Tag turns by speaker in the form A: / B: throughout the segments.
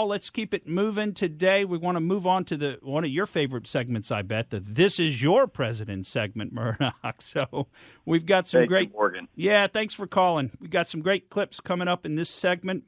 A: call. Let's keep it moving today. We want to move on to one of your favorite segments, I bet, the This Is Your President segment, Murdoch. So we've got some great...
B: Morgan.
A: Yeah, thanks for calling. We got some great clips coming up in this segment.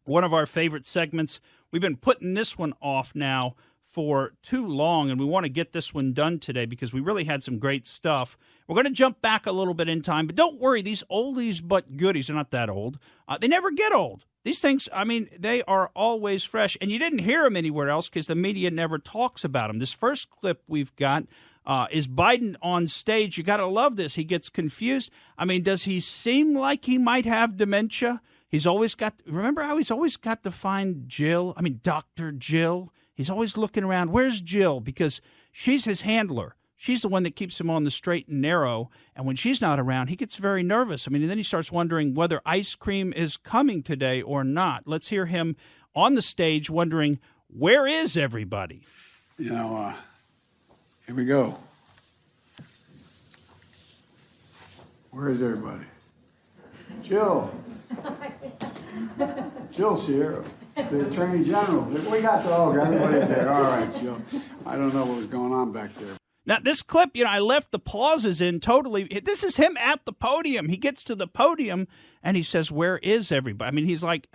A: One of our favorite segments. We've been putting this one off now for too long, and we want to get this one done today because we really had some great stuff. We're going to jump back a little bit in time, but don't worry, these oldies but goodies are not that old. They never get old. These things, I mean, they are always fresh, and you didn't hear them anywhere else because the media never talks about them. This first clip we've got is Biden on stage. You got to love this. He gets confused. I mean, does he seem like he might have dementia? He's always got, remember how he's always got to find Jill? I mean, Dr. Jill. He's always looking around. Where's Jill? Because she's his handler. She's the one that keeps him on the straight and narrow. And when she's not around, he gets very nervous. I mean, and then he starts wondering whether ice cream is coming today or not. Let's hear him on the stage wondering, where is everybody?
C: You know, here we go. Where is everybody? Jill. Jill's here. The Attorney General. We got the dog. Everybody's there. All right, Jill. I don't know what was going on back there.
A: Now, this clip, you know, I left the pauses in totally. This is him at the podium. He gets to the podium, and he says, where is everybody? I mean, he's like,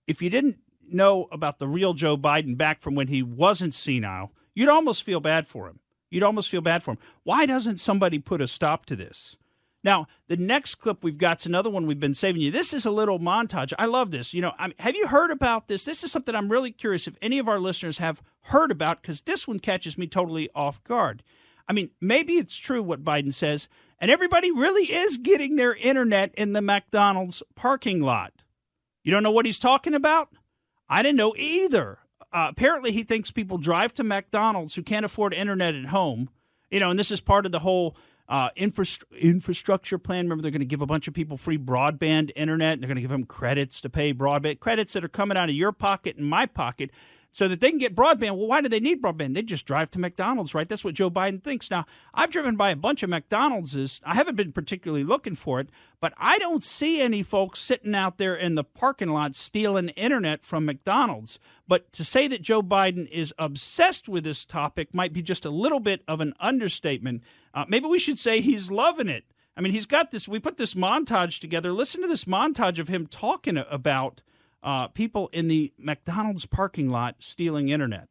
A: if you didn't know about the real Joe Biden back from when he wasn't senile, you'd almost feel bad for him. You'd almost feel bad for him. Why doesn't somebody put a stop to this? Now, the next clip we've got is another one we've been saving you. This is a little montage. I love this. You know, have you heard about this? This is something I'm really curious if any of our listeners have heard about, because this one catches me totally off guard. I mean, maybe it's true what Biden says, and everybody really is getting their internet in the McDonald's parking lot. You don't know what he's talking about? I didn't know either. Apparently, he thinks people drive to McDonald's who can't afford internet at home. You know, and this is part of the whole infrastructure plan. Remember, they're going to give a bunch of people free broadband internet. They're going to give them credits to pay broadband, credits that are coming out of your pocket and my pocket so that they can get broadband. Well, why do they need broadband? They just drive to McDonald's, right? That's what Joe Biden thinks. Now, I've driven by a bunch of McDonald's. I haven't been particularly looking for it, but I don't see any folks sitting out there in the parking lot stealing internet from McDonald's. But to say that Joe Biden is obsessed with this topic might be just a little bit of an understatement. Maybe we should say he's loving it. I mean, he's got this. We put this montage together. Listen to this montage of him talking about people in the McDonald's parking lot stealing internet.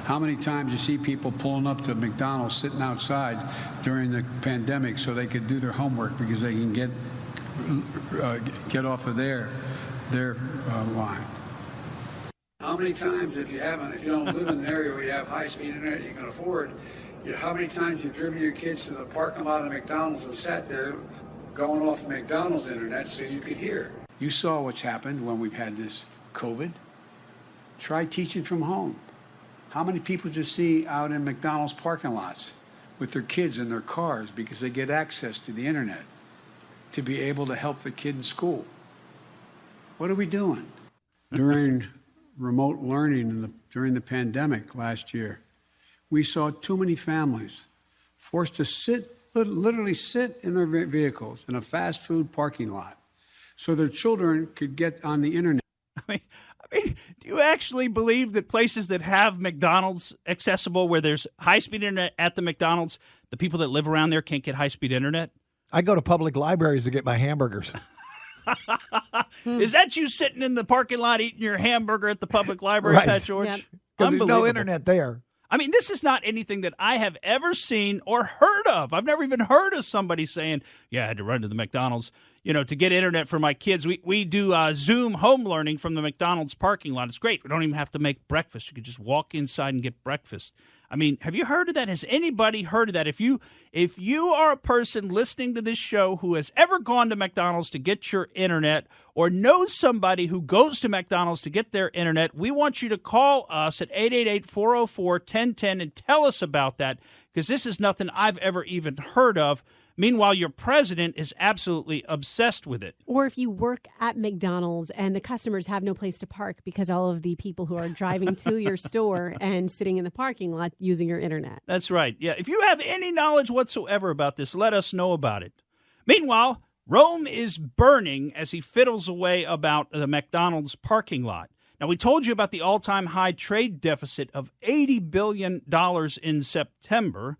C: How many times you see people pulling up to McDonald's sitting outside during the pandemic so they could do their homework because they can get off of their line? How many times, if you don't live in an area where you have high-speed internet you can afford, how many times you've driven your kids to the parking lot of McDonald's and sat there going off the McDonald's internet so you could hear? You saw what's happened when we've had this COVID. Try teaching from home. How many people do you see out in McDonald's parking lots with their kids in their cars because they get access to the internet to be able to help the kid in school? What are we doing? During remote learning during the pandemic last year, we saw too many families forced to literally sit in their vehicles in a fast food parking lot so their children could get on the internet.
A: I mean, do you actually believe that places that have McDonald's accessible, where there's high-speed internet at the McDonald's, the people that live around there can't get high-speed internet?
D: I go to public libraries to get my hamburgers.
A: Is that you sitting in the parking lot eating your hamburger at the public library,
D: right.
A: Pat George?
D: Yep. Because there's no internet there.
A: I mean, this is not anything that I have ever seen or heard of. I've never even heard of somebody saying, yeah, I had to run to the McDonald's, to get internet for my kids. We do Zoom home learning from the McDonald's parking lot. It's great. We don't even have to make breakfast. You could just walk inside and get breakfast. I mean, have you heard of that? Has anybody heard of that? If you are a person listening to this show who has ever gone to McDonald's to get your internet or knows somebody who goes to McDonald's to get their internet, we want you to call us at 888-404-1010 and tell us about that, because this is nothing I've ever even heard of. Meanwhile, your president is absolutely obsessed with it.
E: Or if you work at McDonald's and the customers have no place to park because all of the people who are driving to your store and sitting in the parking lot using your internet.
A: That's right. Yeah. If you have any knowledge whatsoever about this, let us know about it. Meanwhile, Rome is burning as he fiddles away about the McDonald's parking lot. Now, we told you about the all-time high trade deficit of $80 billion in September,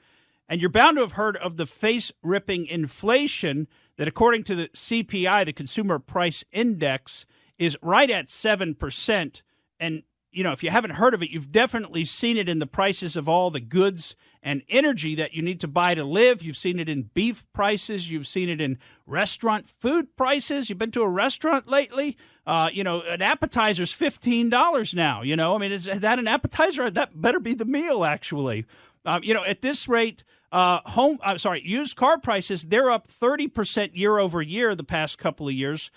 A: and you're bound to have heard of the face-ripping inflation that, according to the CPI, the Consumer Price Index, is right at 7%. And, you know, if you haven't heard of it, you've definitely seen it in the prices of all the goods and energy that you need to buy to live. You've seen it in beef prices. You've seen it in restaurant food prices. You've been to a restaurant lately? You know, an appetizer's $15 now. You know, I mean, is that an appetizer? That better be the meal, actually. You know, at this rate, used car prices, they're up 30% year over year the past couple of years.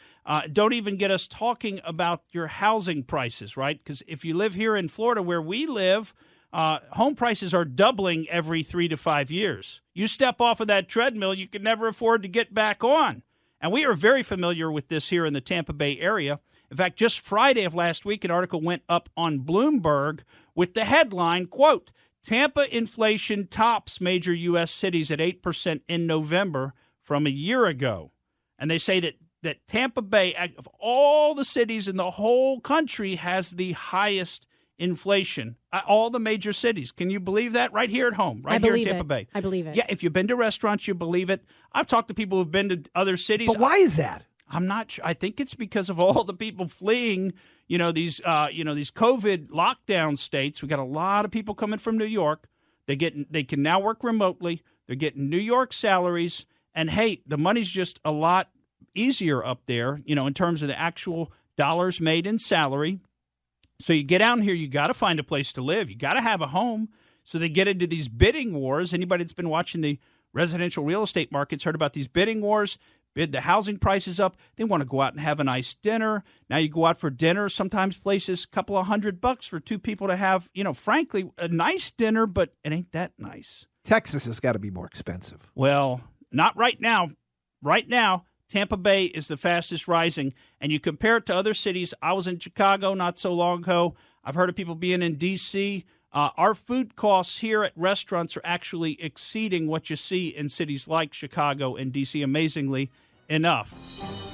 A: Don't even get us talking about your housing prices, right? Because if you live here in Florida where we live, home prices are doubling every 3 to 5 years. You step off of that treadmill, you can never afford to get back on. And we are very familiar with this here in the Tampa Bay area. In fact, just Friday of last week, an article went up on Bloomberg with the headline, quote, Tampa inflation tops major U.S. cities at 8% in November from a year ago. And they say that Tampa Bay, of all the cities in the whole country, has the highest inflation. All the major cities. Can you believe that? Right here at home, right here in Tampa Bay.
E: I believe it.
A: Yeah, if you've been to restaurants, you believe it. I've talked to people who've been to other cities.
D: But why is that?
A: I'm not sure. I think it's because of all the people fleeing, these COVID lockdown states. We got a lot of people coming from New York. They can now work remotely. They're getting New York salaries, and hey, the money's just a lot easier up there, in terms of the actual dollars made in salary. So you get down here, you got to find a place to live. You got to have a home. So they get into these bidding wars. Anybody that's been watching the residential real estate markets heard about these bidding wars. Bid the housing prices up. They want to go out and have a nice dinner. Now you go out for dinner. Sometimes places, a couple of $100 for two people to have, frankly, a nice dinner, but it ain't that nice.
D: Texas has got to be more expensive.
A: Well, not right now. Right now, Tampa Bay is the fastest rising, and you compare it to other cities. I was in Chicago not so long ago. I've heard of people being in D.C. Our food costs here at restaurants are actually exceeding what you see in cities like Chicago and D.C., amazingly enough.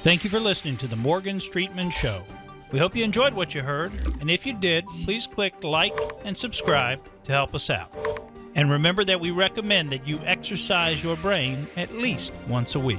A: Thank you for listening to the Morgan Streetman Show. We hope you enjoyed what you heard, and if you did, please click like and subscribe to help us out. And remember that we recommend that you exercise your brain at least once a week.